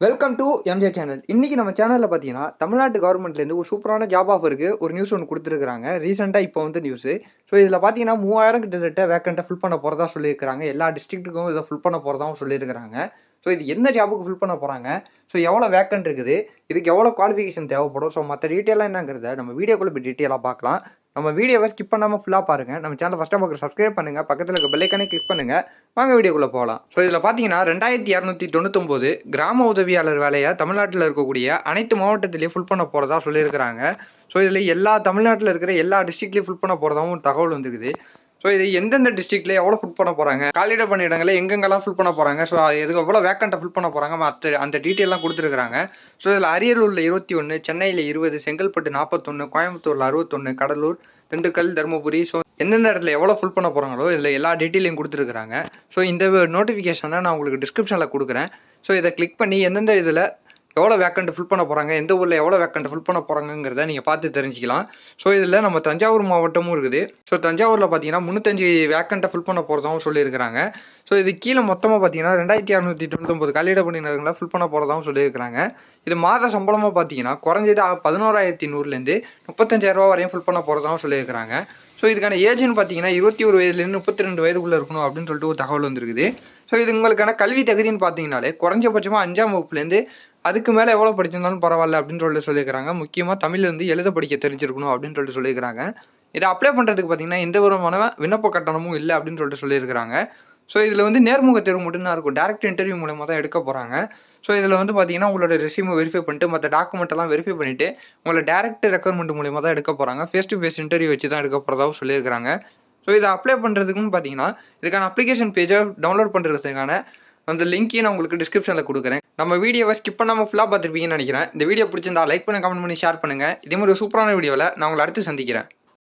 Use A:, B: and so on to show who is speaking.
A: Welcome to MJ channel. இன்னைக்கு நம்ம சேனலில் பார்த்தீங்கன்னா தமிழ்நாட்டு கவர்மெண்ட்லேருந்து ஒரு சூப்பரான ஜாப் ஆஃபருக்கு ஒரு நியூஸ் ஒன்று கொடுத்துருக்காங்க. ரீசெண்டாக இப்போ வந்து நியூஸு. ஸோ இதில் பார்த்தீங்கன்னா 3000 கிட்டத்தட்ட வேக்கண்ட்டை ஃபில் பண்ண போகிறதா சொல்லியிருக்காங்க. எல்லா டிஸ்ட்ரிக்ட்டுக்கும் இதை ஃபில் பண்ண போகிறதாவும் சொல்லியிருக்காங்க. ஸோ இது எந்த ஜாபுக்கு ஃபில் பண்ண போகிறாங்க, ஸோ எவ்வளோ வேக்கண்ட் இருக்குது, இதுக்கு எவ்வளோ குவாலிஃபிகேஷன் தேவைப்படும், ஸோ மற்ற டீட்டெயிலாக என்னங்கிறத நம்ம வீடியோக்குள்ளே போய் டீட்டெயிலாக பார்க்கலாம். நம்ம வீடியோவை ஸ்கிப் பண்ணாமல் ஃபுல்லாக பாருங்கள். நம்ம சேனல் ஃபஸ்ட்டாக பார்க்குற சப்ஸ்கிரைப் பண்ணுங்கள், பக்கத்தில் இருக்க பெல் ஐக்கானே கிளிக் பண்ணுங்கள். வாங்க வீடியோக்குள்ளே போகலாம். ஸோ இதில் பார்த்தீங்கன்னா 2299 கிராம உதவியாளர் வேலையை தமிழ்நாட்டில் இருக்கக்கூடிய அனைத்து மாவட்டத்திலையும் ஃபுல் பண்ண போகிறதா சொல்லியிருக்கிறாங்க. ஸோ இதில் எல்லா தமிழ்நாட்டில் இருக்கிற எல்லா டிஸ்ட்ரிக்ட்லையும் ஃபுல் பண்ண போகிறதாவும் ஒரு தகவல் வந்துருக்குது. ஸோ இது எந்தெந்த டிஸ்ட்ரிக்ட்ல எவ்வளோ ஃபில் பண்ண போகிறாங்க, காலியிட பணியிடங்களை எங்கெங்கெல்லாம் ஃபில் பண்ண போகிறாங்க, ஸோ எதுக்கு எவ்வளோ வேக்கண்ட்டை ஃபில் பண்ண போகிறாங்க, மற்ற அந்த டீட்டெயிலாம் கொடுத்துருக்காங்க. ஸோ இதில் அரியலூரில் 21, சென்னையில் 20, செங்கல்பட்டு 41, கோயம்புத்தூரில் 61, கடலூர், திண்டுக்கல், தருமபுரி, ஸோ எந்தெந்த இடத்துல எவ்வளோ ஃபில் பண்ண போகிறாங்களோ இதில் எல்லா டீட்டெயிலையும் கொடுத்துருக்காங்க. ஸோ இந்த நோட்டிஃபிகேஷனை நான் உங்களுக்கு டிஸ்கிரிப்ஷனில் கொடுக்குறேன். ஸோ இதை கிளிக் பண்ணி எந்தெந்த இதில் எவ்வளோ வேக்கண்ட் ஃபில் பண்ண போகிறாங்க, எந்த ஊரில் எவ்வளோ வேக்கண்ட் ஃபில் பண்ண போகிறாங்கிறத நீங்கள் பார்த்து தெரிஞ்சிக்கலாம். ஸோ இதில் நம்ம தஞ்சாவூர் மாவட்டமும் இருக்குது. ஸோ தஞ்சாவூரில் பார்த்தீங்கன்னா 305 வேக்கண்ட்டை ஃபில் பண்ண போகிறதாகவும் சொல்லியிருக்கிறாங்க. ஸோ இது கீழே மொத்தமாக பார்த்தீங்கன்னா 2699 காலியிட பணியிடங்களை ஃபில் பண்ண போகிறதாகவும் சொல்லியிருக்கிறாங்க. இது மாத சம்பளமாக பார்த்தீங்கன்னா குறைஞ்சது 11,100லேருந்து 35,000 வரையும் ஃபில் பண்ண போகிறதாகவும் சொல்லியிருக்கிறாங்க. ஸோ இதுக்கான ஏஜ்னு பார்த்தீங்கன்னா 21 வயதுலேருந்து 32 வயதுக்குள்ளே இருக்கணும் அப்படின்னு சொல்லிட்டு ஒரு தகவல் வந்துருக்குது. ஸோ இது உங்களுக்கான கல்வி தகுதின்னு பார்த்தீங்கன்னாலே குறைஞ்சபட்சமாக 5ஆம் வகுப்புலேருந்து அதுக்கு மேலே எவ்வளோ படிச்சிருந்தாலும் பரவாயில்ல அப்படின்னு சொல்லிட்டு சொல்லியிருக்கிறாங்க. முக்கியமாக தமிழ்லேருந்து எழுத படிக்க தெரிஞ்சிருக்கணும் அப்படின்னு சொல்லிட்டு சொல்லியிருக்கிறாங்க. இதை அப்ளை பண்ணுறதுக்கு பார்த்தீங்கன்னா எந்த விதமான விண்ணப்ப கட்டணமும் இல்லை அப்படின்னு சொல்லிட்டு சொல்லியிருக்கிறாங்க. ஸோ இதில் வந்து நேர்முக தேர்வு மட்டும்தான் இருக்கும். டேரக்ட் இன்டர்வியூ மூலமாக தான் எடுக்க போகிறாங்க. ஸோ இதில் வந்து பார்த்தீங்கன்னா உங்களோட ரெஸ்யூமை வெரிஃபை பண்ணிட்டு மற்ற டாக்குமெண்ட்டெல்லாம் வெரிஃபை பண்ணிவிட்டு உங்களை டேரக்ட் ரெக்ரூட்மெண்ட் மூலியமாக தான் எடுக்க போகிறாங்க. ஃபேஸ் டு ஃபேஸ் இன்டர்வியூ வச்சு தான் எடுக்க போகிறதாகவும் சொல்லியிருக்கிறாங்க. ஸோ இதை அப்ளை பண்ணுறதுக்குன்னு பார்த்தீங்கன்னா இதுக்கான அப்ளிகேஷன் பேஜை டவுன்லோட் பண்ணுறதுக்கான அந்த லிங்க்கையும் நான் உங்களுக்கு டிஸ்கிரிப்ஷனில் கொடுக்குறேன். நம்ம வீடியோவை ஸ்கிப் பண்ணாமல் ஃபுல்லாக பார்த்துருப்பீங்கன்னு நினைக்கிறேன். இந்த வீடியோ பிடிச்சிருந்தா லைக் பண்ணி, கமெண்ட் பண்ணி, ஷேர் பண்ணுங்கள். இதே மாதிரி ஒரு சூப்பரான வீடியோவில் நான் உங்களை அடுத்து சந்திக்கிறேன்.